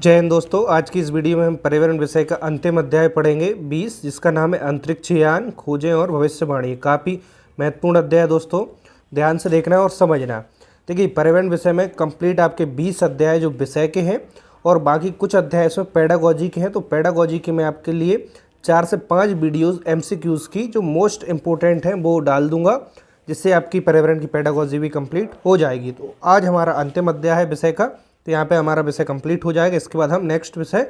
जय हिंद दोस्तों। आज की इस वीडियो में हम पर्यावरण विषय का अंतिम अध्याय पढ़ेंगे 20, जिसका नाम है अंतरिक्ष यान खोजें और भविष्यवाणी। काफ़ी महत्वपूर्ण अध्याय है दोस्तों, ध्यान से देखना और समझना। देखिए, पर्यावरण विषय में कंप्लीट आपके 20 अध्याय जो विषय के हैं और बाकी कुछ अध्याय इसमें पेडागॉजी के हैं। तो पेडागॉजी के मैं आपके लिए 4 से 5 वीडियोज़ MCQs की जो मोस्ट इम्पोर्टेंट हैं वो डाल दूँगा, जिससे आपकी पर्यावरण की पेडागॉजी भी कंप्लीट हो जाएगी। तो आज हमारा अंतिम अध्याय है विषय का, तो यहाँ पे हमारा विषय कंप्लीट हो जाएगा। इसके बाद हम नेक्स्ट विषय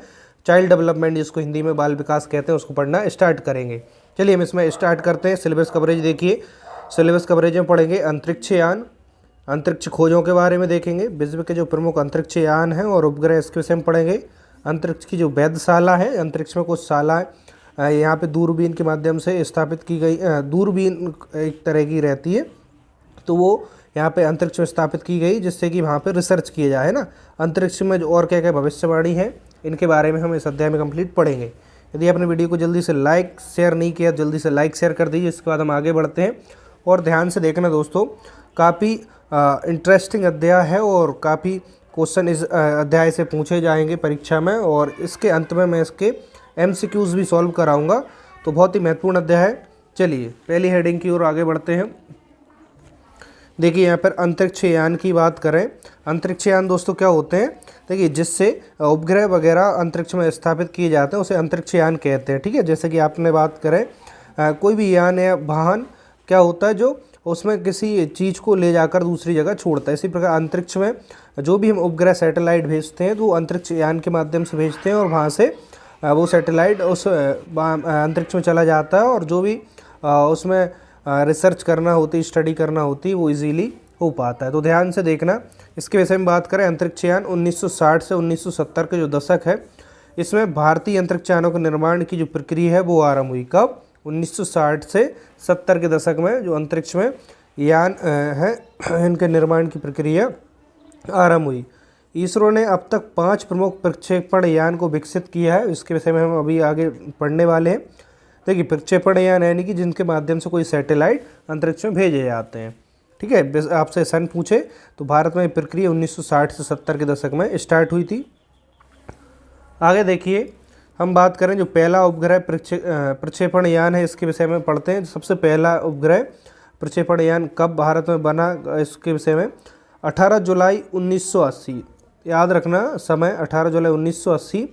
चाइल्ड डेवलपमेंट, जिसको हिंदी में बाल विकास कहते हैं, उसको पढ़ना स्टार्ट करेंगे। चलिए हम इसमें स्टार्ट करते हैं। सिलेबस कवरेज देखिए, सिलेबस कवरेज में पढ़ेंगे अंतरिक्ष यान, अंतरिक्ष खोजों के बारे में देखेंगे, विश्व के जो प्रमुख अंतरिक्ष यान हैं और उपग्रह, इसके विषय में पढ़ेंगे। अंतरिक्ष की जो वेधशाला है, अंतरिक्ष में कुछ शालाएँ यहाँ पे दूरबीन के माध्यम से स्थापित की गई, दूरबीन एक तरह की रहती है, तो वो यहाँ पे अंतरिक्ष में स्थापित की गई, जिससे कि वहाँ पे रिसर्च किया जाए ना। अंतरिक्ष में जो और क्या क्या भविष्यवाणी है, इनके बारे में हम इस अध्याय में कंप्लीट पढ़ेंगे। यदि आपने वीडियो को जल्दी से लाइक शेयर नहीं किया, जल्दी से लाइक शेयर कर दीजिए। इसके बाद हम आगे बढ़ते हैं और ध्यान से देखना दोस्तों, काफ़ी इंटरेस्टिंग अध्याय है और काफ़ी क्वेश्चन इस अध्याय से पूछे जाएंगे परीक्षा में, और इसके अंत में मैं इसके MCQs भी सॉल्व कराऊँगा। तो बहुत ही महत्वपूर्ण अध्याय है। चलिए पहली हेडिंग की ओर आगे बढ़ते हैं। देखिए, यहाँ पर अंतरिक्ष यान की बात करें। अंतरिक्ष यान दोस्तों क्या होते हैं, देखिए जिससे उपग्रह वगैरह अंतरिक्ष में स्थापित किए जाते हैं, उसे अंतरिक्ष यान कहते हैं। ठीक है, जैसे कि आपने बात करें कोई भी यान या वाहन क्या होता है जो उसमें किसी चीज़ को ले जाकर दूसरी जगह छोड़ता है। इसी प्रकार अंतरिक्ष में जो भी हम उपग्रह सैटेलाइट भेजते हैं, तो अंतरिक्ष यान के माध्यम से भेजते हैं और वहाँ से वो सैटेलाइट उस अंतरिक्ष में चला जाता है, और जो भी उसमें रिसर्च करना होती, स्टडी करना होती, वो इजीली हो पाता है। तो ध्यान से देखना। इसके विषय में बात करें, अंतरिक्ष यान 1960 से 1970 के जो दशक है, इसमें भारतीय अंतरिक्ष यानों के निर्माण की जो प्रक्रिया है वो आरंभ हुई। कब? 1960 से 70 के दशक में जो अंतरिक्ष में यान है, इनके निर्माण की प्रक्रिया आरंभ हुई। इसरो ने अब तक 5 प्रमुख प्रक्षेपण यान को विकसित किया है। इसके विषय में हम अभी आगे पढ़ने वाले हैं। देखिए, प्रक्षेपण यान यानी कि जिनके माध्यम से कोई सैटेलाइट अंतरिक्ष में भेजे जाते हैं। ठीक है, आपसे सन पूछे तो भारत में प्रक्रिया 1960 से 70 के दशक में स्टार्ट हुई थी। आगे देखिए, हम बात करें जो पहला उपग्रह प्रक्षेपण यान है, इसके विषय में पढ़ते हैं। सबसे पहला उपग्रह प्रक्षेपण यान कब भारत में बना, इसके विषय में 18 जुलाई 1980, याद रखना समय 18 जुलाई 1980।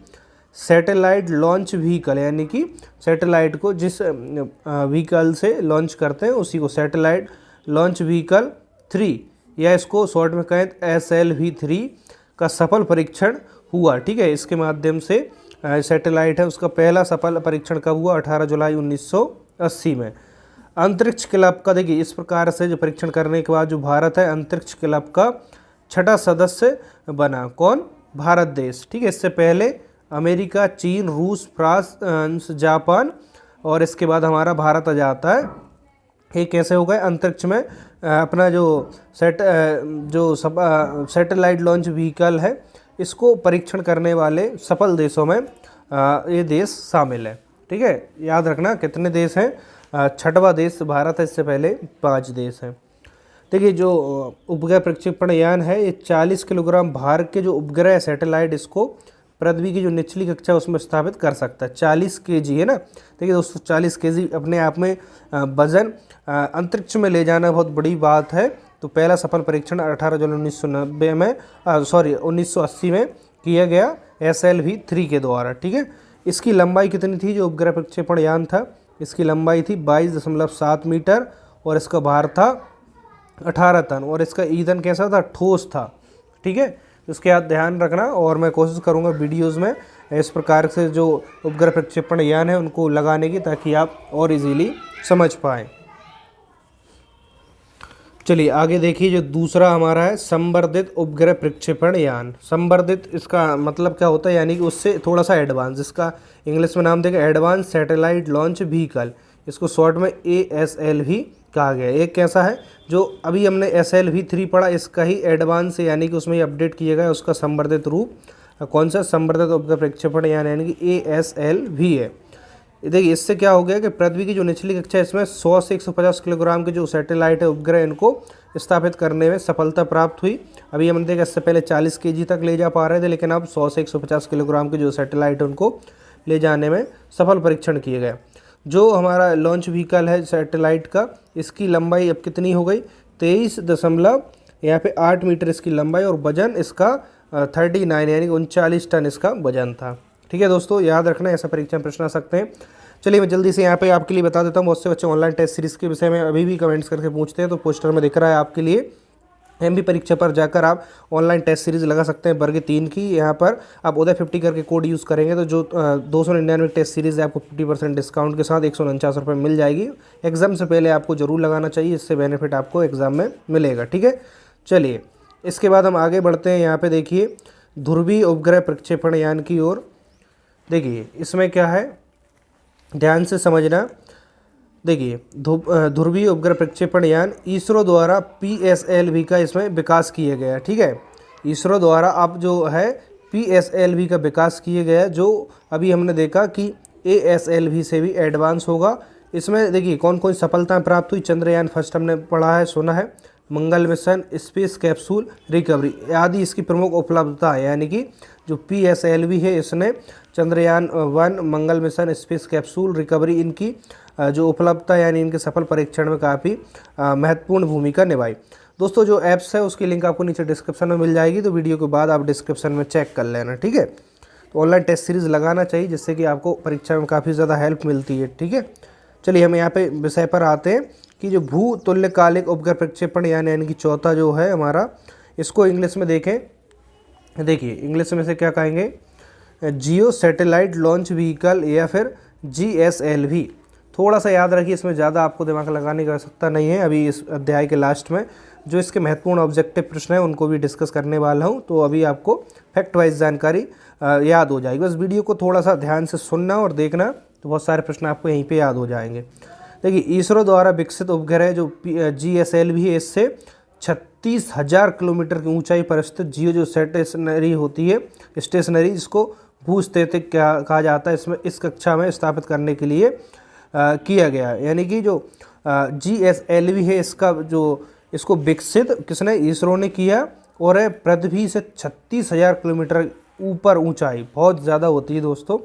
सैटेलाइट लॉन्च व्हीकल, यानी कि सैटेलाइट को जिस व्हीकल से लॉन्च करते हैं उसी को सैटेलाइट लॉन्च व्हीकल 3, या इसको शॉर्ट में कहें SLV-3 का सफल परीक्षण हुआ। ठीक है, इसके माध्यम से सैटेलाइट है उसका पहला सफल परीक्षण कब हुआ? 18 जुलाई 1980 में। अंतरिक्ष क्लब का, देखिए इस प्रकार से जो परीक्षण करने के बाद जो भारत है अंतरिक्ष क्लब का 6ठा सदस्य बना। कौन? भारत देश। ठीक है, इससे पहले अमेरिका, चीन, रूस, फ्रांस, जापान, और इसके बाद हमारा भारत आ जाता है। ये कैसे हो गए? अंतरिक्ष में अपना जो सैटेलाइट लॉन्च व्हीकल है, इसको परीक्षण करने वाले सफल देशों में ये देश शामिल है। ठीक है, याद रखना कितने देश हैं? 6वां देश भारत है, इससे पहले 5 देश हैं। देखिए, जो उपग्रह प्रक्षेपण यान है, ये 40 किलोग्राम भार के जो उपग्रह सैटेलाइट, इसको पृथ्वी की जो निचली कक्षा उसमें स्थापित कर सकता है। 40 kg है ना। देखिए दोस्तों, 40 kg अपने आप में वजन अंतरिक्ष में ले जाना बहुत बड़ी बात है। तो पहला सफल परीक्षण 18 जुलाई 1990 में 1980 में किया गया SLV-3 के द्वारा। ठीक है, इसकी लंबाई कितनी थी जो उपग्रह प्रक्षेपण यान था? इसकी लंबाई थी 22.7 मीटर और इसका भार था 18 टन, और इसका ईंधन कैसा था? ठोस था। ठीक है, इसके बाद ध्यान रखना, और मैं कोशिश करूंगा वीडियोस में इस प्रकार से जो उपग्रह प्रक्षेपण यान है उनको लगाने की, ताकि आप और इजीली समझ पाएँ। चलिए आगे देखिए, जो दूसरा हमारा है संवर्धित उपग्रह प्रक्षेपण यान। संवर्धित, इसका मतलब क्या होता है? यानी कि उससे थोड़ा सा एडवांस, इसका इंग्लिश में नाम देगा एडवांस सैटेलाइट लॉन्च व्हीकल, इसको शॉर्ट में ASLV कहा गया। एक कैसा है? जो अभी हमने SLV-3 पढ़ा, इसका ही एडवांस है, यानी कि उसमें ही अपडेट किया गया उसका संवर्धित रूप। कौन सा? संवर्धित उपग्रह प्रक्षेपण यान, यानी कि ASLV है। देखिए, इससे क्या हो गया कि पृथ्वी की जो निचली कक्षा है, इसमें 100 से 150 किलोग्राम के जो सैटेलाइट है उपग्रह, इनको स्थापित करने में सफलता प्राप्त हुई। अभी हम देखा इससे पहले 40 केजी तक ले जा पा रहे थे, लेकिन अब 100 से 150 किलोग्राम के जो सैटेलाइट उनको ले जाने में सफल परीक्षण किए गए। जो हमारा लॉन्च व्हीकल है सैटेलाइट का, इसकी लंबाई अब कितनी हो गई, 23.8 मीटर इसकी लंबाई और वजन इसका 39 यानी 39 टन इसका वजन था। ठीक है दोस्तों, याद रखना, ऐसा परीक्षा में प्रश्न आ सकते हैं। चलिए मैं जल्दी से यहाँ पे आपके लिए बता देता हूँ। बहुत से बच्चे ऑनलाइन टेस्ट सीरीज़ के विषय में अभी भी कमेंट्स करके पूछते हैं, तो पोस्टर में दिख रहा है आपके लिए। एमपी परीक्षा पर जाकर आप ऑनलाइन टेस्ट सीरीज़ लगा सकते हैं वर्ग 3 की। यहाँ पर आप उदय 50 करके कोड यूज़ करेंगे तो जो 299 टेस्ट सीरीज़ है आपको 50% डिस्काउंट के साथ 149 रुपये मिल जाएगी। एग्ज़ाम से पहले आपको ज़रूर लगाना चाहिए, इससे बेनिफिट आपको एग्ज़ाम में मिलेगा। ठीक है, चलिए इसके बाद हम आगे बढ़ते हैं। यहाँ पर देखिए ध्रुवीय उपग्रह प्रक्षेपण यान की ओर। देखिए इसमें क्या है, ध्यान से समझना। देखिए ध्रुवीय उपग्रह प्रक्षेपण यान इसरो द्वारा PSLV का इसमें विकास किया गया। ठीक है, इसरो द्वारा अब जो है PSLV का विकास किया गया, जो अभी हमने देखा कि ASLV से भी एडवांस होगा। इसमें देखिए कौन कौन सफलताएं प्राप्त हुई। चंद्रयान फर्स्ट हमने पढ़ा है, सुना है, मंगल मिशन, स्पेस कैप्सूल रिकवरी आदि इसकी प्रमुख उपलब्धता है। यानी कि जो PSLV है इसने चंद्रयान 1, मंगल मिशन, स्पेस कैप्सूल रिकवरी, इनकी जो उपलब्धता यानी इनके सफल परीक्षण में काफ़ी महत्वपूर्ण भूमिका निभाई। दोस्तों जो ऐप्स है उसकी लिंक आपको नीचे डिस्क्रिप्शन में मिल जाएगी, तो वीडियो के बाद आप डिस्क्रिप्शन में चेक कर लेना। ठीक है, तो ऑनलाइन टेस्ट सीरीज़ लगाना चाहिए जिससे कि आपको परीक्षा में काफ़ी ज़्यादा हेल्प मिलती है। ठीक है, चलिए हम यहाँ पे विषय पर आते हैं कि जो भू तुल्यकालिक उपग्रह प्रक्षेपण यानी कि चौथा जो है हमारा, इसको इंग्लिश में देखें। देखिए इंग्लिश में से क्या कहेंगे, जियो सैटेलाइट लॉन्च व्हीकल या फिर GSLV। थोड़ा सा याद रखिए, इसमें ज़्यादा आपको दिमाग लगाने की आवश्यकता नहीं है। अभी इस अध्याय के लास्ट में जो इसके महत्वपूर्ण ऑब्जेक्टिव प्रश्न हैं उनको भी डिस्कस करने वाला हूं, तो अभी आपको फैक्ट वाइज जानकारी याद हो जाएगी। बस वीडियो को थोड़ा सा ध्यान से सुनना और देखना, तो बहुत सारे प्रश्न आपको यहीं पे याद हो जाएंगे। देखिए इसरो द्वारा विकसित उपग्रह जो GSLV है, इससे 36,000 किलोमीटर की ऊंचाई पर स्थित जियो जो स्टेशनरी होती है, स्टेशनरी जिसको भूस्थितिक कहा जाता है, इसमें इस कक्षा में स्थापित करने के लिए किया गया। यानी कि जो GSLV है इसको विकसित किसने, इसरो ने किया, और पृथ्वी से 36,000 किलोमीटर ऊपर ऊंचाई, बहुत ज़्यादा होती है दोस्तों।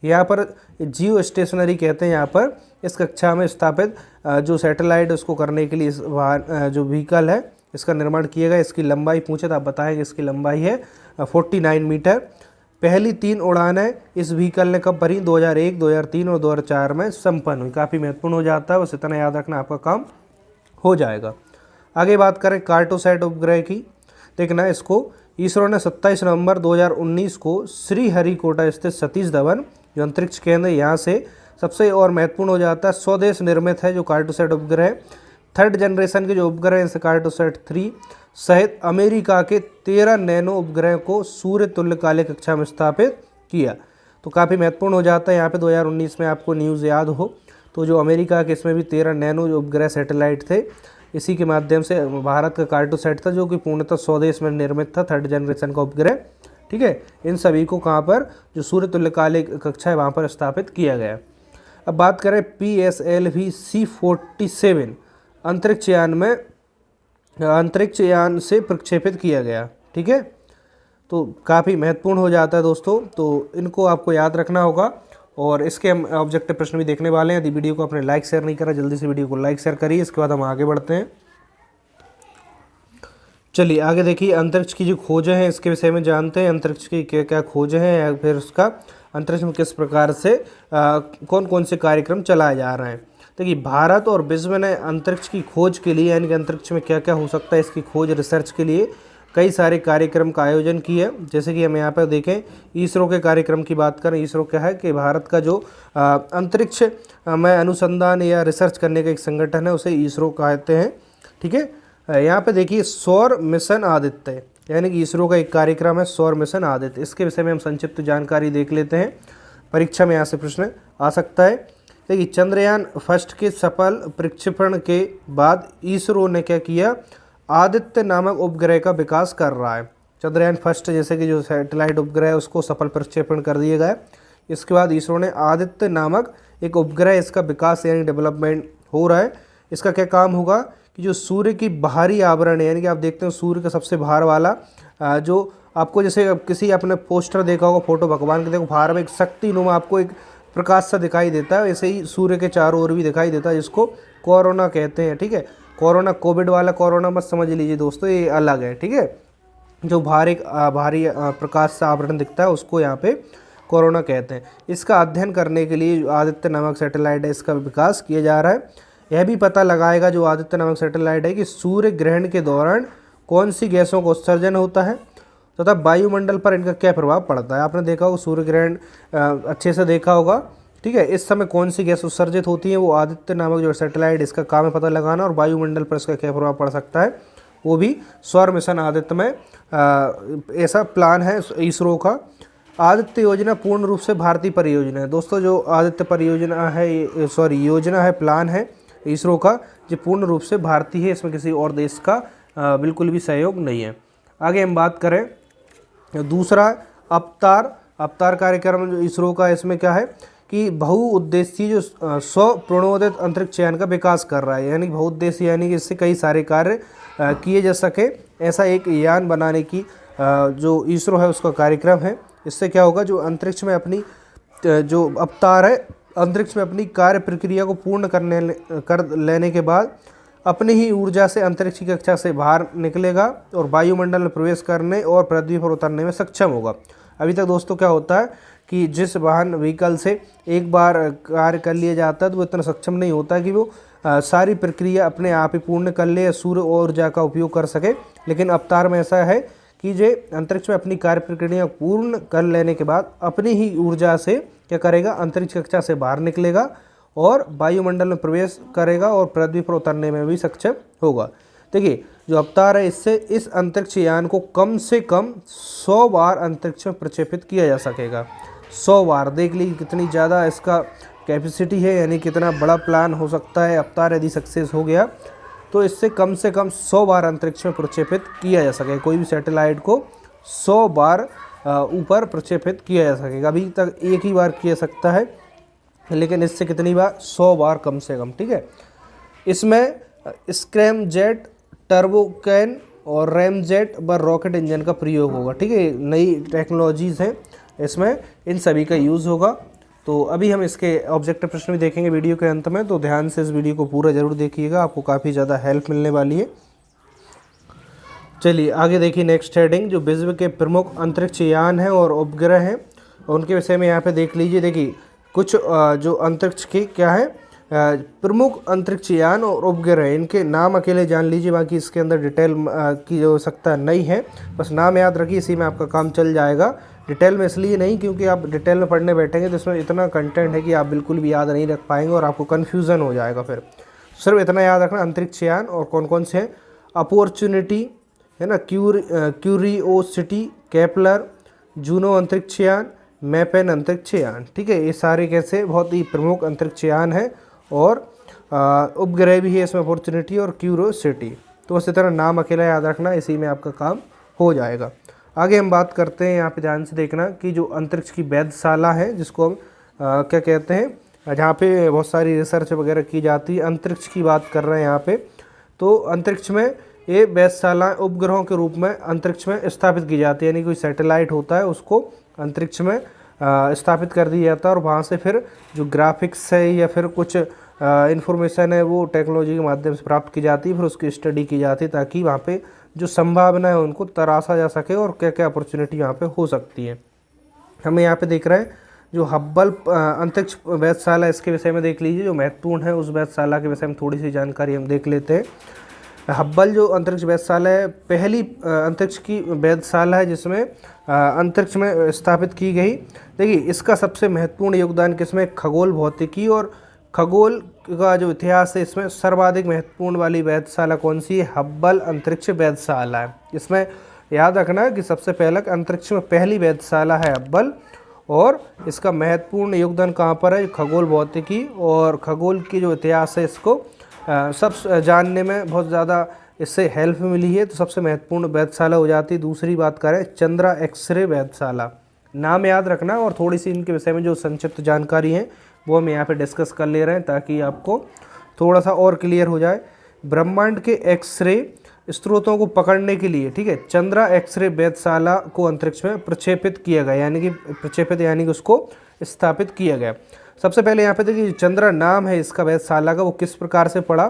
यहाँ पर जियो स्टेशनरी कहते हैं। यहाँ पर इस कक्षा में स्थापित जो सैटेलाइट उसको करने के लिए जो व्हीकल है इसका निर्माण किया गया। इसकी लंबाई पूछे तो आप बताएंगे, इसकी लंबाई है 49 मीटर। पहली 3 उड़ानें इस व्हीकल ने कब भरी, 2001, 2003 और 2004 में संपन्न हुई। काफ़ी महत्वपूर्ण हो जाता है, बस इतना याद रखना, आपका काम हो जाएगा। आगे बात करें कार्टोसैट उपग्रह की। देखना इसको इसरो ने 27 नवंबर 2019 को श्रीहरिकोटा स्थित सतीश धवन जो अंतरिक्ष केंद्र, यहाँ से सबसे और महत्वपूर्ण हो जाता है, स्वदेश निर्मित है जो कार्टोसैट उपग्रह, 3rd जनरेशन के जो उपग्रह हैं, कार्टोसैट 3 सहित अमेरिका के 13 नैनो उपग्रह को सूर्य तुल्यकालिक कक्षा में स्थापित किया। तो काफ़ी महत्वपूर्ण हो जाता है। यहाँ पे 2019 में आपको न्यूज़ याद हो तो जो अमेरिका के इसमें भी 13 नैनो जो उपग्रह सैटेलाइट थे, इसी के माध्यम से भारत का कार्टोसैट था जो कि पूर्णतः स्वदेश में निर्मित था, 3rd जनरेशन का उपग्रह। ठीक है, इन सभी को कहाँ पर, जो सूर्य तुल्यकालिक कक्षा है वहाँ पर स्थापित किया गया। अब बात करें PSLV C-47 अंतरिक्ष यान से प्रक्षेपित किया गया। ठीक है, तो काफ़ी महत्वपूर्ण हो जाता है दोस्तों, तो इनको आपको याद रखना होगा। और इसके हम ऑब्जेक्टिव प्रश्न भी देखने वाले हैं। यदि वीडियो को आपने लाइक शेयर नहीं करा, जल्दी से वीडियो को लाइक शेयर करिए। इसके बाद हम आगे बढ़ते हैं। चलिए आगे देखिए, अंतरिक्ष की जो खोजें हैं इसके विषय में जानते हैं। अंतरिक्ष की क्या क्या खोजें हैं, या फिर उसका अंतरिक्ष में किस प्रकार से कौन कौन से कार्यक्रम चलाए जा रहे हैं। देखिए भारत और विश्व ने अंतरिक्ष की खोज के लिए, यानी कि अंतरिक्ष में क्या क्या हो सकता है इसकी खोज रिसर्च के लिए कई सारे कार्यक्रम का आयोजन किया। जैसे कि हम यहाँ पर देखें, इसरो के कार्यक्रम की बात करें। इसरो क्या है कि भारत का जो अंतरिक्ष में अनुसंधान या रिसर्च करने का एक संगठन है, उसे इसरो कहते हैं। ठीक है, यहाँ पे देखिए सौर मिशन आदित्य, यानी कि इसरो का एक कार्यक्रम है सौर मिशन आदित्य। इसके विषय में हम संक्षिप्त जानकारी देख लेते हैं, परीक्षा में यहाँ से प्रश्न आ सकता है। देखिए चंद्रयान फर्स्ट के सफल प्रक्षेपण के बाद इसरो ने क्या किया, आदित्य नामक उपग्रह का विकास कर रहा है। चंद्रयान फर्स्ट जैसे कि जो सैटेलाइट उपग्रह है उसको सफल प्रक्षेपण कर दिया गया। इसके बाद इसरो ने आदित्य नामक एक उपग्रह, इसका विकास यानी डेवलपमेंट हो रहा है। इसका क्या काम होगा कि जो सूर्य की बाहरी आवरण है, यानी कि आप देखते हैं सूर्य का सबसे बाहर वाला जो आपको जैसे किसी आपने पोस्टर देखा होगा फोटो भगवान के, देखो बाहर में एक शक्तिनुमा आपको एक प्रकाश सा दिखाई देता है, वैसे ही सूर्य के चारों ओर भी दिखाई देता है, जिसको कोरोना कहते हैं। ठीक है, कोरोना कोविड वाला कोरोना मत समझ लीजिए दोस्तों, ये अलग है। ठीक है, जो भारी प्रकाश सा आवरण दिखता है उसको यहाँ पे कोरोना कहते हैं। इसका अध्ययन करने के लिए जो आदित्य नामक सैटेलाइट है इसका विकास किया जा रहा है। यह भी पता लगाएगा जो आदित्य नामक सैटेलाइट है कि सूर्य ग्रहण के दौरान कौन सी गैसों का उत्सर्जन होता है तथा वायुमंडल पर इनका क्या प्रभाव पड़ता है। आपने देखा होगा सूर्य ग्रहण अच्छे से देखा होगा। ठीक है, इस समय कौन सी गैस उत्सर्जित होती है, वो आदित्य नामक जो सैटेलाइट इसका काम है पता लगाना, और वायुमंडल पर इसका क्या प्रभाव पड़ सकता है वो भी सौर मिशन आदित्य में ऐसा प्लान है इसरो का। आदित्य योजना पूर्ण रूप से भारतीय परियोजना है दोस्तों। जो आदित्य परियोजना है, योजना है, प्लान है इसरो का, जो पूर्ण रूप से भारतीय है, इसमें किसी और देश का बिल्कुल भी सहयोग नहीं है। आगे हम बात करें दूसरा अवतार कार्यक्रम जो इसरो का, इसमें क्या है कि बहुउद्देशीय जो स्वप्रणोदित अंतरिक्ष यान का विकास कर रहा है, यानी बहुउद्देशीय यानी कि इससे कई सारे कार्य किए जा सके, ऐसा एक यान बनाने की जो इसरो है उसका कार्यक्रम है। इससे क्या होगा, जो अंतरिक्ष में अपनी जो अवतार है अंतरिक्ष में अपनी कार्य प्रक्रिया को पूर्ण कर लेने के बाद अपनी ही ऊर्जा से अंतरिक्ष की कक्षा से बाहर निकलेगा और वायुमंडल में प्रवेश करने और पृथ्वी पर उतरने में सक्षम होगा। अभी तक दोस्तों क्या होता है कि जिस वाहन व्हीकल से एक बार कार्य कर लिया जाता है तो वो इतना सक्षम नहीं होता कि वो सारी प्रक्रिया अपने आप ही पूर्ण कर ले या सूर्य ऊर्जा का उपयोग कर सके। लेकिन अवतार में ऐसा है कि जो अंतरिक्ष में अपनी कार्य प्रक्रिया पूर्ण कर लेने के बाद अपनी ही ऊर्जा से क्या करेगा, अंतरिक्ष कक्षा से बाहर निकलेगा और वायुमंडल में प्रवेश करेगा और पृथ्वी पर उतरने में भी सक्षम होगा। देखिए जो अवतार है इससे इस अंतरिक्ष यान को कम से कम 100 बार अंतरिक्ष में प्रक्षेपित किया जा सकेगा। 100 बार, देख लीजिए कितनी ज़्यादा इसका कैपेसिटी है, यानी कितना बड़ा प्लान हो सकता है अवतार यदि सक्सेस हो गया तो इससे कम से कम 100 बार अंतरिक्ष में प्रक्षेपित किया जा सकेगा। कोई भी सैटेलाइट को 100 बार ऊपर प्रक्षेपित किया जा सकेगा। अभी तक एक ही बार किया सकता है, लेकिन इससे कितनी बार, 100 बार कम से कम। ठीक है, इसमें स्क्रैमजेट, टर्बोकैन और रैमजेट व रॉकेट इंजन का प्रयोग होगा। ठीक है, नई टेक्नोलॉजीज़ हैं इसमें, इन सभी का यूज़ होगा। तो अभी हम इसके ऑब्जेक्टिव प्रश्न भी देखेंगे वीडियो के अंत में, तो ध्यान से इस वीडियो को पूरा ज़रूर देखिएगा, आपको काफ़ी ज़्यादा हेल्प मिलने वाली है। चलिए आगे देखिए नेक्स्ट हेडिंग, जो विश्व के प्रमुख अंतरिक्ष यान हैं और उपग्रह हैं उनके विषय में यहाँ पे देख लीजिए। देखिए कुछ जो अंतरिक्ष के क्या है प्रमुख अंतरिक्ष यान और उपग्रह, इनके नाम अकेले जान लीजिए, बाकी इसके अंदर डिटेल की जो आवश्यकता नहीं है, बस नाम याद रखिए, इसी में आपका काम चल जाएगा। डिटेल में इसलिए नहीं क्योंकि आप डिटेल में पढ़ने बैठेंगे तो इसमें इतना कंटेंट है कि आप बिल्कुल भी याद नहीं रख पाएंगे और आपको कन्फ्यूज़न हो जाएगा। फिर सिर्फ इतना याद रखना, अंतरिक्ष यान और कौन कौन से हैं, अपॉर्चुनिटी है ना, क्यूरियोसिटी, केपलर, जूनो अंतरिक्ष यान, मैपेन अंतरिक्ष यान। ठीक है, ये सारे कैसे बहुत ही प्रमुख अंतरिक्ष यान है और उपग्रह भी है इसमें, अपॉर्चुनिटी और क्यूरियोसिटी। तो इसी तरह नाम अकेला याद रखना, इसी में आपका काम हो जाएगा। आगे हम बात करते हैं, यहाँ पे ध्यान से देखना कि जो अंतरिक्ष की वेधशाला है जिसको हम क्या कहते हैं, जहाँ पे बहुत सारी रिसर्च वगैरह की जाती है, अंतरिक्ष की बात कर रहे हैं यहाँ पे। तो अंतरिक्ष में ये वेधशाला उपग्रहों के रूप में अंतरिक्ष में स्थापित की जाती है, यानी कोई सैटेलाइट होता है उसको अंतरिक्ष में स्थापित कर दिया जाता है और वहाँ से फिर जो ग्राफिक्स है या फिर कुछ इन्फॉर्मेशन है वो टेक्नोलॉजी के माध्यम से प्राप्त की जाती है, फिर उसकी स्टडी की जाती है ताकि वहाँ पे जो संभावना है उनको तराशा जा सके और क्या क्या अपॉर्चुनिटी यहाँ पे हो सकती है। हमें यहाँ पे देख रहे हैं जो हब्बल अंतरिक्ष वेधशाला, इसके विषय में देख लीजिए, जो महत्वपूर्ण है उस वेधशाला के विषय में थोड़ी सी जानकारी हम देख लेते हैं। हब्बल जो अंतरिक्ष वेधशाला है पहली अंतरिक्ष की वेधशाला है जिसमें अंतरिक्ष में स्थापित की गई। देखिए इसका सबसे महत्वपूर्ण योगदान किसमें, खगोल भौतिकी और खगोल का जो इतिहास है इसमें सर्वाधिक महत्वपूर्ण वाली वेधशाला कौन सी है, हब्बल अंतरिक्ष वेधशाला है। इसमें याद रखना कि सबसे पहले अंतरिक्ष में पहली वेधशाला है हब्बल, और इसका महत्वपूर्ण योगदान कहाँ पर है, खगोल भौतिकी और खगोल की जो इतिहास है इसको सब जानने में बहुत ज़्यादा इससे हेल्प मिली है, तो सबसे महत्वपूर्ण वेधशाला हो जाती है। दूसरी बात करें चंद्रा एक्सरे वेधशाला, नाम याद रखना और थोड़ी सी इनके विषय में जो संक्षिप्त जानकारी है वो हम यहाँ पे डिस्कस कर ले रहे हैं ताकि आपको थोड़ा सा और क्लियर हो जाए। ब्रह्मांड के एक्सरे स्रोतों को पकड़ने के लिए, ठीक है, चंद्रा एक्सरे वेधशाला को अंतरिक्ष में प्रक्षेपित किया गया, यानी कि उसको स्थापित किया गया। सबसे पहले यहाँ पे देखिए चंद्रा नाम है इसका वेधशाला का, वो किस प्रकार से पड़ा,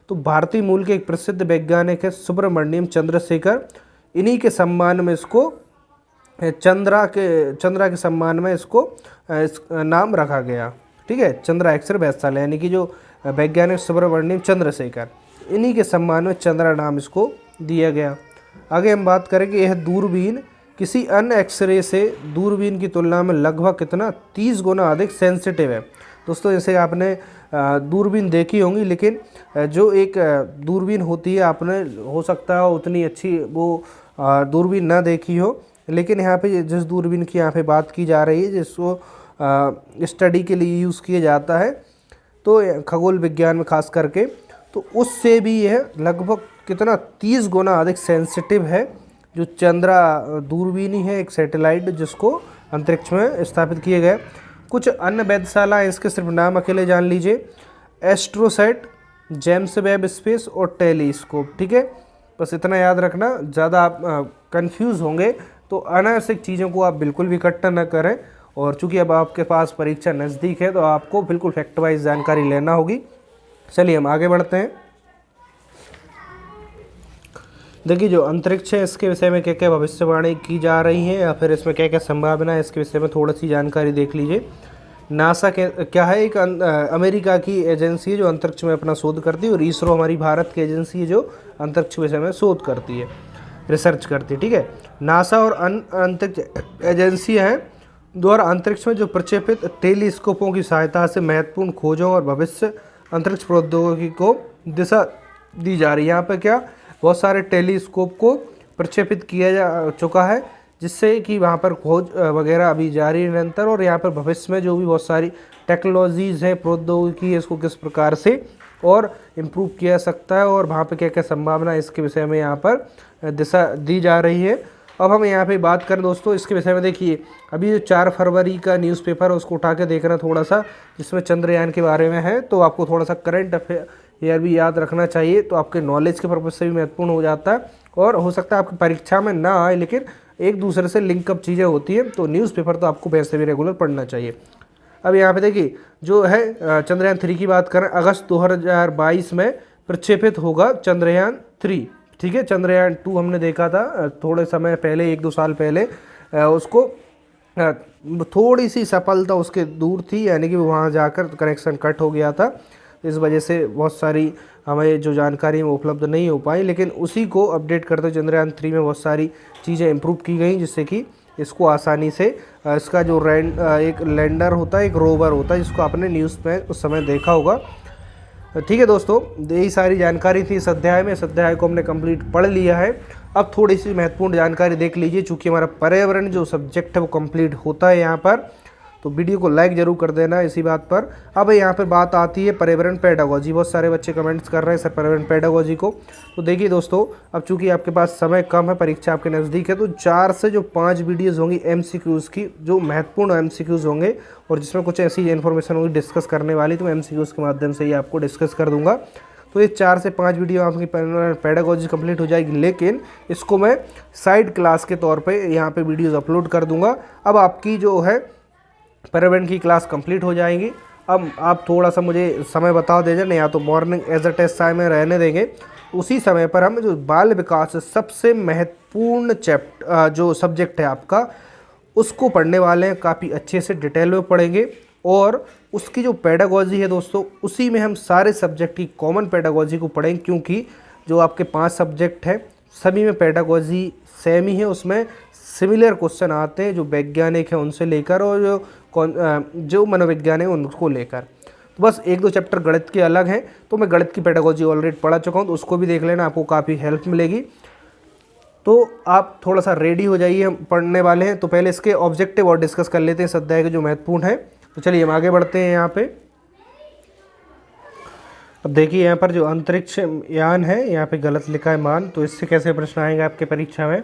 तो भारतीय मूल के एक प्रसिद्ध वैज्ञानिक है सुब्रमण्यम चंद्रशेखर, इन्हीं के सम्मान में इसको चंद्रा के सम्मान में इसको नाम रखा गया, ठीक है, चंद्रा एक्सरे वेधशाला, यानी कि जो वैज्ञानिक सुब्रमण्यम चंद्रशेखर, इन्हीं के सम्मान में चंद्रा नाम इसको दिया गया। आगे हम बात करें कि यह दूरबीन किसी अन्य एक्सरे से दूरबीन की तुलना में लगभग कितना 30 गुना अधिक सेंसिटिव है। दोस्तों जैसे आपने दूरबीन देखी होंगी, लेकिन जो एक दूरबीन होती है आपने हो सकता है उतनी अच्छी वो दूरबीन ना देखी हो, लेकिन यहाँ पे जिस दूरबीन की यहाँ पे बात की जा रही है जिसको स्टडी के लिए यूज़ किया जाता है, तो खगोल विज्ञान में खास करके, तो उससे भी यह लगभग कितना 30 गुना अधिक सेंसिटिव है। जो चंद्रा दूरबीनी है एक सैटेलाइट जिसको अंतरिक्ष में स्थापित किया गया। कुछ अन्य वेधशाला इसके सिर्फ नाम अकेले जान लीजिए, एस्ट्रोसैट, जेम्स वेब स्पेस और टेलीस्कोप, ठीक है, बस इतना याद रखना, ज़्यादा आप कंफ्यूज होंगे तो अनावश्यक चीज़ों को आप बिल्कुल भी इकट्ठा न करें। और चूंकि अब आपके पास परीक्षा नज़दीक है तो आपको बिल्कुल फैक्ट वाइज जानकारी लेना होगी। चलिए हम आगे बढ़ते हैं। देखिए जो अंतरिक्ष है इसके विषय में क्या क्या भविष्यवाणी की जा रही है या फिर इसमें क्या क्या संभावना है, इसके विषय में थोड़ी सी जानकारी देख लीजिए। नासा क्या है, एक अमेरिका की एजेंसी है जो अंतरिक्ष में अपना शोध करती है, और इसरो हमारी भारत की एजेंसी है जो अंतरिक्ष विषय में शोध करती है, रिसर्च करती है, ठीक है। नासा और अंतरिक्ष एजेंसियाँ हैं द्वारा अंतरिक्ष में जो प्रक्षेपित टेलीस्कोपों की सहायता से महत्वपूर्ण खोजों और भविष्य अंतरिक्ष प्रौद्योगिकी को दिशा दी जा रही है। यहाँ पर क्या बहुत सारे टेलीस्कोप को प्रक्षेपित किया जा चुका है, जिससे कि वहाँ पर खोज वगैरह अभी जारी है निरंतर, और यहाँ पर भविष्य में जो भी बहुत सारी टेक्नोलॉजीज़ हैं, प्रौद्योगिकी है, इसको किस प्रकार से और इम्प्रूव किया जा सकता है और वहाँ पर क्या क्या संभावना है, इसके विषय में यहाँ पर दिशा दी जा रही है। अब हम यहाँ पे बात करें दोस्तों इसके विषय में, देखिए अभी जो 4 फरवरी का न्यूज़पेपर है उसको उठा के देखना थोड़ा सा, जिसमें चंद्रयान के बारे में है, तो आपको थोड़ा सा करंट अफेयर भी याद रखना चाहिए, तो आपके नॉलेज के पर्पज़ से भी महत्वपूर्ण हो जाता है, और हो सकता है आपकी परीक्षा में ना आए लेकिन एक दूसरे से लिंकअप चीज़ें होती हैं, तो न्यूज़पेपर तो आपको वैसे भी रेगुलर पढ़ना चाहिए। अब यहाँ पे देखिए जो है चंद्रयान 3 की बात करें, अगस्त 2022 में प्रक्षेपित होगा चंद्रयान 3, ठीक है। चंद्रयान 2 हमने देखा था थोड़े समय पहले, 1-2 साल पहले, उसको थोड़ी सी सफलता उसके दूर थी, यानी कि वहाँ जाकर कनेक्शन कट हो गया था, इस वजह से बहुत सारी हमें जो जानकारी वो उपलब्ध नहीं हो पाई, लेकिन उसी को अपडेट करते चंद्रयान 3 में बहुत सारी चीज़ें इम्प्रूव की गई, जिससे कि इसको आसानी से इसका जो एक लैंडर होता है, एक रोवर होता है, जिसको आपने न्यूज़ में उस समय देखा होगा, ठीक है दोस्तों। यही सारी जानकारी थी इस अध्याय में, इस अध्याय को हमने कंप्लीट पढ़ लिया है। अब थोड़ी सी महत्वपूर्ण जानकारी देख लीजिए, चूँकि हमारा पर्यावरण जो सब्जेक्ट है वो कंप्लीट होता है यहाँ पर, तो वीडियो को लाइक जरूर कर देना इसी बात पर। अब यहाँ पर बात आती है पर्यावरण पेडागोजी, बहुत सारे बच्चे कमेंट्स कर रहे हैं सर पर्यावरण पेडागोजी को, तो देखिए दोस्तों अब चूंकि आपके पास समय कम है, परीक्षा आपके नज़दीक है, तो 4 से जो 5 वीडियोज़ होंगी MCQs की, जो महत्वपूर्ण MCQs होंगे और जिसमें कुछ ऐसी इन्फॉर्मेशन होगी डिस्कस करने वाली, तो मैं MCQs के माध्यम से ही आपको डिस्कस कर दूँगा। तो ये 4 से 5 वीडियो आपकी पेडागोजी कंप्लीट हो जाएगी, लेकिन इसको मैं साइड क्लास के तौर पे यहाँ पे वीडियोस अपलोड कर दूँगा। अब आपकी जो है पर्यावरण की क्लास कंप्लीट हो जाएंगी। अब आप थोड़ा सा मुझे समय बता दीजिए, नहीं या तो morning as a test time में रहने देंगे, उसी समय पर हम जो बाल विकास सबसे महत्वपूर्ण जो सब्जेक्ट है आपका, उसको पढ़ने वाले हैं, काफ़ी अच्छे से डिटेल में पढ़ेंगे, और उसकी जो पेडागोजी है दोस्तों, उसी में हम सारे सब्जेक्ट की कॉमन पेडागोजी को पढ़ेंगे, क्योंकि जो आपके 5 सब्जेक्ट हैं सभी में पेडागोजी सेम ही है, उसमें सिमिलर क्वेश्चन आते हैं जो वैज्ञानिक हैं उनसे लेकर और जो मनोवैज्ञानिक है उनको लेकर। तो बस 1-2 चैप्टर गणित के अलग हैं, तो मैं गणित की पेडागोजी ऑलरेडी पढ़ा चुका हूँ, तो उसको भी देख लेना, आपको काफ़ी हेल्प मिलेगी। तो आप थोड़ा सा रेडी हो जाइए, हम पढ़ने वाले हैं। तो पहले इसके ऑब्जेक्टिव और डिस्कस कर लेते हैं इस अध्याय के जो महत्वपूर्ण है। तो चलिए हम आगे बढ़ते हैं यहाँ पे। अब देखिए यहाँ पर जो अंतरिक्ष यान है, यहाँ पे गलत लिखा है मान, तो इससे कैसे प्रश्न आएंगे आपके परीक्षा में,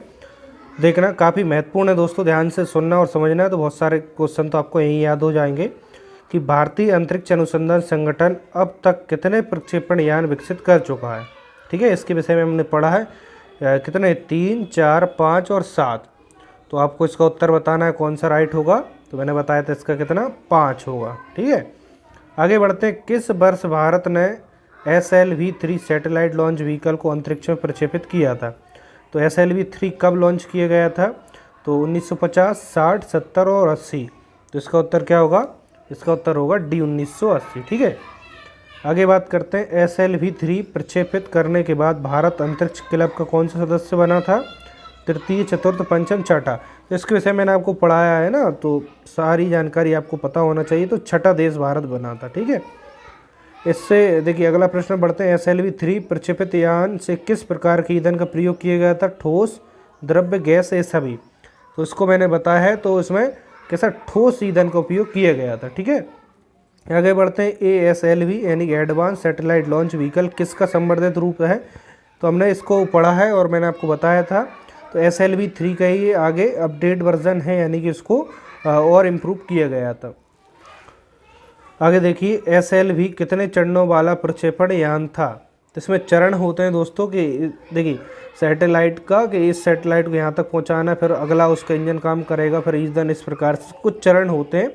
देखना काफ़ी महत्वपूर्ण है दोस्तों, ध्यान से सुनना और समझना है। तो बहुत सारे क्वेश्चन तो आपको यही याद हो जाएंगे कि भारतीय अंतरिक्ष अनुसंधान संगठन अब तक कितने प्रक्षेपण यान विकसित कर चुका है। ठीक है, इसके विषय में हमने पढ़ा है कितने 3, 4, 5 और 7। तो आपको इसका उत्तर बताना है कौन सा राइट होगा। तो मैंने बताया था इसका कितना 5 होगा। ठीक है, आगे बढ़ते हैं। किस वर्ष भारत ने SLV-3 सैटेलाइट लॉन्च व्हीकल को अंतरिक्ष में प्रक्षेपित किया था? तो SLV-3 कब लॉन्च किया गया था? तो 1950, 60, 70 और 80। तो इसका उत्तर क्या होगा? इसका उत्तर होगा डी 1980। ठीक है, आगे बात करते हैं। SLV-3 प्रक्षेपित करने के बाद भारत अंतरिक्ष क्लब का कौन सा सदस्य बना था? तृतीय, चतुर्थ, पंचम, छठा। तो इसके विषय में मैंने आपको पढ़ाया है ना, तो सारी जानकारी आपको पता होना चाहिए। तो छठा देश भारत बना था। ठीक है, इससे देखिए अगला प्रश्न बढ़ते हैं। SLV-3 प्रक्षेपित यान से किस प्रकार के ईंधन का प्रयोग किया गया था? ठोस, द्रव्य, गैस, ये सभी। तो इसको मैंने बताया है। तो इसमें कैसा ठोस ईंधन का उपयोग किया गया था। ठीक है, आगे बढ़ते हैं। ASLV यानी कि एडवांस सैटेलाइट लॉन्च व्हीकल किसका संवर्धित रूप है? तो हमने इसको पढ़ा है और मैंने आपको बताया था। तो SLV-3 का ही आगे अपडेट वर्जन है, यानी कि इसको और इम्प्रूव किया गया था। आगे देखिए, SLV कितने चरणों वाला प्रक्षेपण यान था? तो इसमें चरण होते हैं दोस्तों कि देखिए सैटेलाइट का, कि इस सैटेलाइट को यहाँ तक पहुँचाना, फिर अगला उसका इंजन काम करेगा, फिर ईंधन, इस प्रकार से कुछ चरण होते हैं।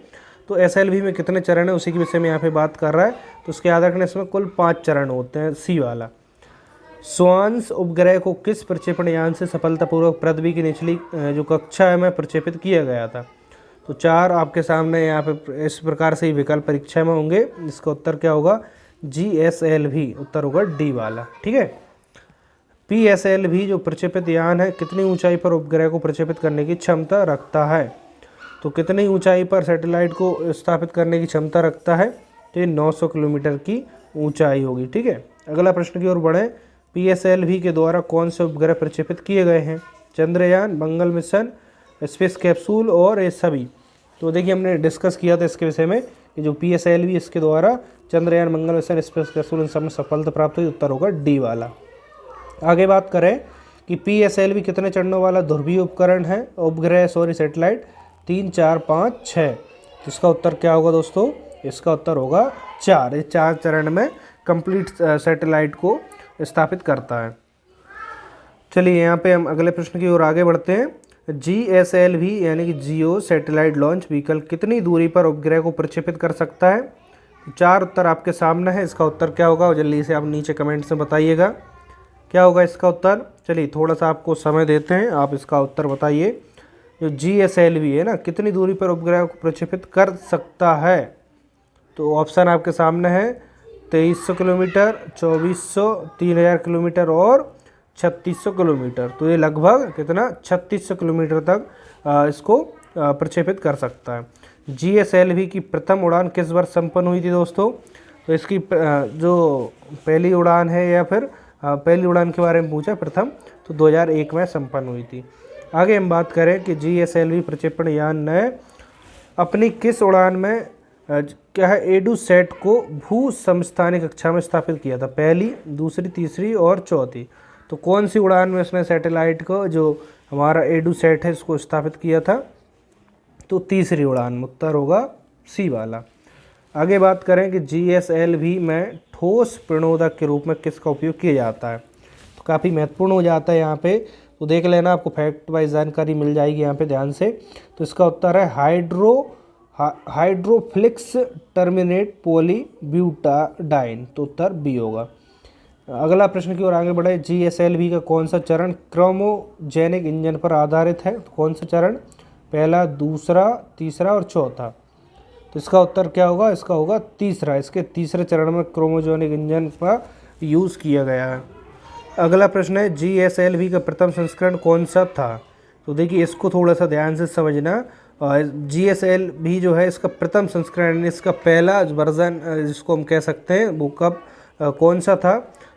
तो SLV में कितने चरण है उसी के विषय में यहाँ पे बात कर रहा है। तो उसके याद रखने, इसमें कुल 5 चरण होते हैं, सी वाला। स्वांस उपग्रह को किस प्रक्षेपण यान से सफलतापूर्वक पृथ्वी की निचली जो कक्षा है में प्रक्षेपित किया गया था? तो 4 आपके सामने यहाँ पे इस प्रकार से ही विकल्प परीक्षा में होंगे। इसका उत्तर क्या होगा? GSLV, उत्तर होगा डी वाला। ठीक है, PSLV जो प्रक्षेपित यान है कितनी ऊंचाई पर उपग्रह को प्रक्षेपित करने की क्षमता रखता है? तो कितनी ऊंचाई पर सैटेलाइट को स्थापित करने की क्षमता रखता है? तो ये 900 किलोमीटर की ऊंचाई होगी। ठीक है, अगला प्रश्न की ओर बढ़ें। PSLV के द्वारा कौन से उपग्रह प्रक्षेपित किए गए हैं? चंद्रयान, मंगल मिशन, स्पेस कैप्सूल और ये सभी। तो देखिए हमने डिस्कस किया था इसके विषय में कि जो PSLV इसके द्वारा चंद्रयान, मंगल मिशन, स्पेस कैप्सूल इन सब में सफलता प्राप्त हुई। उत्तर होगा डी वाला। आगे बात करें कि PSLV कितने चरणों वाला ध्रुवीय उपकरण है, उपग्रह सैटेलाइट? 3, 4, 5, 6। इसका उत्तर क्या होगा दोस्तों? इसका उत्तर होगा 4। ये 4 चरण में कंप्लीट सैटेलाइट को स्थापित करता है। चलिए यहाँ पे हम अगले प्रश्न की ओर आगे बढ़ते हैं। GSLV यानी कि जियो सैटेलाइट लॉन्च व्हीकल कितनी दूरी पर उपग्रह को प्रक्षेपित कर सकता है? 4 उत्तर आपके सामने है। इसका उत्तर क्या होगा जल्दी से आप नीचे कमेंट से बताइएगा, क्या होगा इसका उत्तर। चलिए थोड़ा सा आपको समय देते हैं, आप इसका उत्तर बताइए। जो GSLV है ना, कितनी दूरी पर उपग्रह को प्रक्षेपित कर सकता है? तो ऑप्शन आपके सामने है 2300 किलोमीटर, 2400, 3000 किलोमीटर और 3600 किलोमीटर। तो ये लगभग कितना 3600 किलोमीटर तक इसको प्रक्षेपित कर सकता है। GSLV की प्रथम उड़ान किस वर्ष संपन्न हुई थी दोस्तों? तो इसकी जो पहली उड़ान है, या फिर पहली उड़ान के बारे में पूछा प्रथम, तो 2001 में संपन्न हुई थी। आगे हम बात करें कि GSLV प्रक्षेपण यान ने अपनी किस उड़ान में क्या है एडूसैट को भू समस्थानिक कक्षा में स्थापित किया था? पहली, दूसरी, तीसरी और चौथी। तो कौन सी उड़ान में उसने सैटेलाइट को, जो हमारा एडूसैट है, इसको स्थापित किया था? तो तीसरी उड़ान में। उत्तर होगा सी वाला। आगे बात करें कि GSLV में ठोस प्रणोदक के रूप में किसका उपयोग किया जाता है? तो काफ़ी महत्वपूर्ण हो जाता है यहाँ पे, तो देख लेना, आपको फैक्ट वाइज जानकारी मिल जाएगी यहाँ पे ध्यान से। तो इसका उत्तर है हाइड्रोफ्लिक्स टर्मिनेट पॉलीब्यूटाडाइन। तो उत्तर बी होगा। अगला प्रश्न की ओर आगे बढ़े। GSLV का कौन सा चरण क्रोमोजेनिक इंजन पर आधारित है? तो कौन सा चरण? पहला, दूसरा, तीसरा और चौथा। तो इसका उत्तर क्या होगा? इसका होगा तीसरा। इसके तीसरे चरण में क्रोमोजेनिक इंजन का यूज़ किया गया है। अगला प्रश्न है GSLV का प्रथम संस्करण कौन सा था? तो देखिए इसको थोड़ा सा ध्यान से समझना। GSLV जो है इसका प्रथम संस्करण, इसका पहला वर्जन जिसको हम कह सकते हैं, वो कब कौन सा था?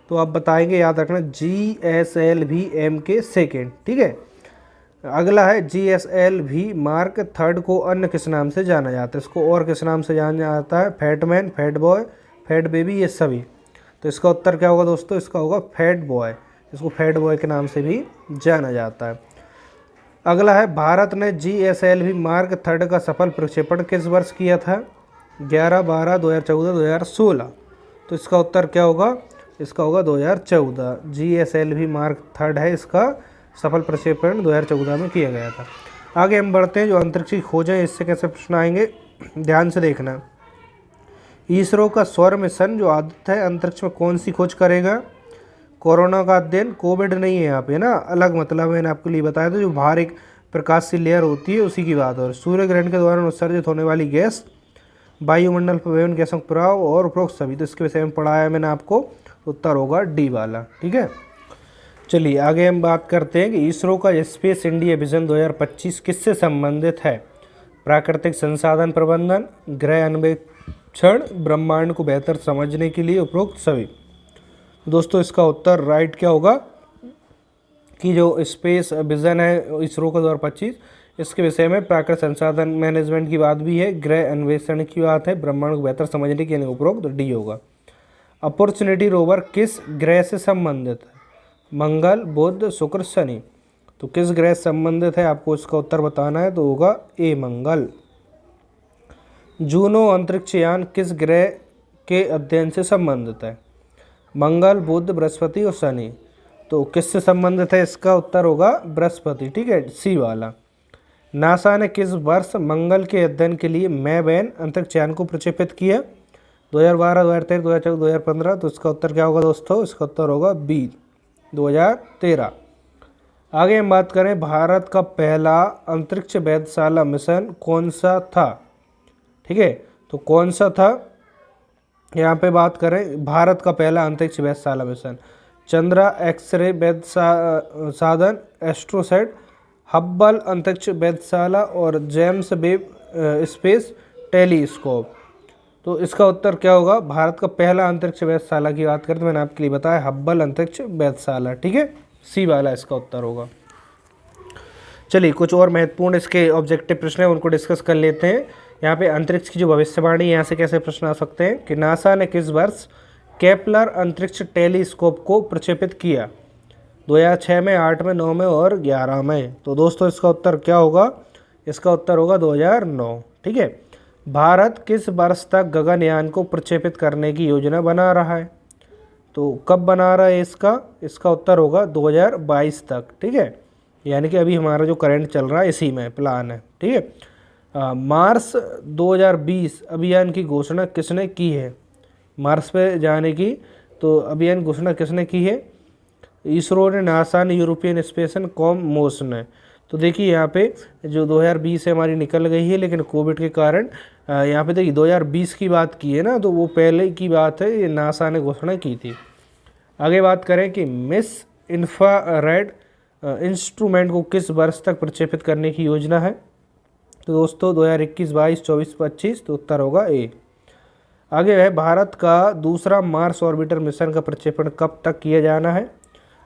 तो आप बताएंगे, याद रखना GSLV MK सेकेंड। ठीक है, अगला है GSLV मार्क थर्ड को अन्य किस नाम से जाना जाता है? इसको और किस नाम से जाना जाता है? Fat man, fat boy, fat baby, ये सभी। तो इसका उत्तर क्या होगा दोस्तों? इसका होगा फैट बॉय। इसको फैट बॉय के नाम से भी जाना जाता है। अगला है भारत ने GSLV मार्क थर्ड का सफल प्रक्षेपण किस वर्ष किया था? 11, 12, 2014, 2016। तो इसका उत्तर क्या होगा? इसका होगा 2014। GSLV मार्क 3 है, इसका सफल प्रक्षेपण 2014 में किया गया था। आगे हम बढ़ते हैं, जो अंतरिक्ष की खोज है इससे कैसे प्रश्न आएंगे, ध्यान से देखना। इसरो का सौर मिशन जो आदित्य है अंतरिक्ष में कौन सी खोज करेगा? कोरोना का अध्ययन, कोविड नहीं है यहाँ पे ना, अलग मतलब मैंने आपके लिए बताया था, जो बाहर एक प्रकाश की लेयर होती है उसी की बात हो रही है। सूर्य ग्रहण के दौरान उत्सर्जित होने वाली गैस, वायुमंडल पर विभिन्न गैसों का प्रभाव और उपरोक्त सभी, तो इसके विषय में पढ़ाया है मैंने आपको, उत्तर होगा डी वाला। ठीक है, चलिए आगे हम बात करते हैं कि इसरो का स्पेस इंडिया विजन 2025 किससे संबंधित है? प्राकृतिक संसाधन प्रबंधन, ग्रह अन्वेषण, ब्रह्मांड को बेहतर समझने के लिए, उपरोक्त सभी। दोस्तों इसका उत्तर राइट क्या होगा कि जो स्पेस विजन है इसरो का 2025, इसके विषय में प्राकृतिक संसाधन मैनेजमेंट की बात भी है, ग्रह अन्वेषण की बात है, ब्रह्मांड को बेहतर समझने के लिए, उपरोक्त डी होगा। अपॉर्चुनिटी रोवर किस ग्रह से संबंधित है? मंगल, बुध, शुक्र, शनि। तो किस ग्रह से संबंधित है आपको इसका उत्तर बताना है, तो होगा ए मंगल। जूनो अंतरिक्ष यान किस ग्रह के अध्ययन से संबंधित है? मंगल, बुध, बृहस्पति और शनि। तो किससे संबंधित है, इसका उत्तर होगा बृहस्पति। ठीक है, सी वाला। नासा ने किस वर्ष मंगल के अध्ययन के लिए मैवेन अंतरिक्ष यान को प्रक्षेपित किया? 2012, 2013, 2014, 2015। तो इसका उत्तर क्या होगा दोस्तों, इसका उत्तर होगा बी 2013। आगे हम बात करें, भारत का पहला अंतरिक्ष वेधशाला मिशन कौन सा था? ठीक है, तो कौन सा था यहाँ पे बात करें, भारत का पहला अंतरिक्ष वेधशाला मिशन, चंद्रा एक्सरे वेधसाधन, एस्ट्रोसैट, हब्बल अंतरिक्ष वेधशाला और जेम्स वेब स्पेस टेलीस्कोप। तो इसका उत्तर क्या होगा, भारत का पहला अंतरिक्ष वेधशाला की बात करते मैंने आपके लिए बताया हब्बल अंतरिक्ष वेधशाला। ठीक है, सी वाला इसका उत्तर होगा। चलिए कुछ और महत्वपूर्ण इसके ऑब्जेक्टिव प्रश्न हैं उनको डिस्कस कर लेते हैं। यहाँ पे अंतरिक्ष की जो भविष्यवाणी यहाँ से कैसे प्रश्न आ सकते हैं कि नासा ने किस वर्ष केपलर अंतरिक्ष टेलीस्कोप को प्रक्षेपित किया? 2006 में, 8 में, 9 में और 11 में। तो दोस्तों इसका उत्तर क्या होगा, इसका उत्तर होगा 2009। ठीक है, भारत किस वर्ष तक गगनयान को प्रक्षेपित करने की योजना बना रहा है? तो कब बना रहा है इसका उत्तर होगा 2022 तक। ठीक है, यानी कि अभी हमारा जो करंट चल रहा है इसी में प्लान है। ठीक है, मार्स 2020 अभियान की घोषणा किसने की है? मार्स पे जाने की तो अभियान घोषणा किसने की है? इसरो ने, नासा ने, यूरोपियन स्पेस कॉमोस ने। तो देखिए यहाँ पे जो 2020 है हमारी निकल गई है, लेकिन कोविड के कारण यहाँ पे देखिए 2020 की बात की है ना, तो वो पहले की बात है, ये नासा ने घोषणा की थी। आगे बात करें कि मिस इंफ्रारेड इंस्ट्रूमेंट को किस वर्ष तक प्रक्षेपित करने की योजना है? तो दोस्तों 2021, 22, 24, 25। तो उत्तर होगा ए। आगे है, भारत का दूसरा मार्स ऑर्बिटर मिशन का प्रक्षेपण कब तक किया जाना है?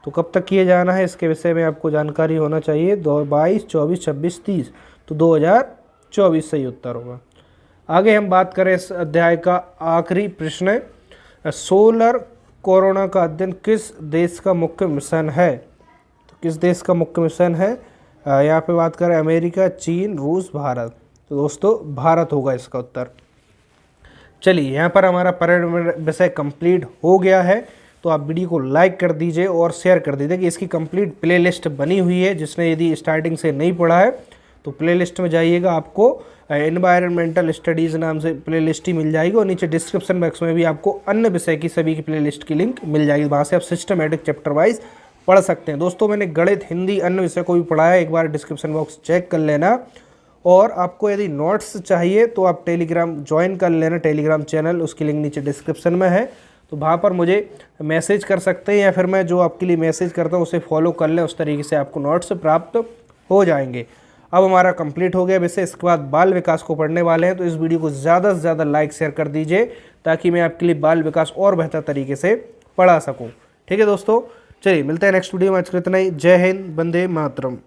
तो कब तक किया जाना है इसके विषय में आपको जानकारी होना चाहिए। 22, 24, 26, 30। तो 2024 सही उत्तर होगा। आगे हम बात करें इस अध्याय का आखिरी प्रश्न है, सोलर कोरोना का अध्ययन किस देश का मुख्य मिशन है? तो किस देश का मुख्य मिशन है? यहाँ पे बात करें अमेरिका, चीन, रूस, भारत। तो दोस्तों भारत होगा इसका उत्तर। चलिए यहाँ पर हमारा पर्यावरण विषय कंप्लीट हो गया है, तो आप वीडियो को लाइक कर दीजिए और शेयर कर दीजिए कि इसकी कंप्लीट प्लेलिस्ट बनी हुई है। जिसने यदि स्टार्टिंग से नहीं पढ़ा है तो प्लेलिस्ट में जाइएगा, आपको एनवायरमेंटल स्टडीज़ नाम से प्लेलिस्ट ही मिल जाएगी और नीचे डिस्क्रिप्शन बॉक्स में भी आपको अन्य विषय की सभी की प्लेलिस्ट की लिंक मिल जाएगी। वहाँ से आप सिस्टमेटिक चैप्टर वाइज पढ़ सकते हैं। दोस्तों मैंने गणित, हिंदी, अन्य विषय को भी पढ़ाया, एक बार डिस्क्रिप्शन बॉक्स चेक कर लेना। और आपको यदि नोट्स चाहिए तो आप टेलीग्राम ज्वाइन कर लेना, टेलीग्राम चैनल, उसकी लिंक नीचे डिस्क्रिप्शन में है। तो वहाँ पर मुझे मैसेज कर सकते हैं या फिर मैं जो आपके लिए मैसेज करता हूँ उसे फॉलो कर लें, उस तरीके से आपको नोट्स प्राप्त हो जाएंगे। अब हमारा कंप्लीट हो गया विषय, इसके बाद बाल विकास को पढ़ने वाले हैं। तो इस वीडियो को ज़्यादा से ज़्यादा लाइक शेयर कर दीजिए ताकि मैं आपके लिए बाल विकास और बेहतर तरीके से पढ़ा सकूँ। ठीक है दोस्तों, चलिए मिलते हैं नेक्स्ट वीडियो में। आज के इतना ही। जय हिंद, वंदे मातरम।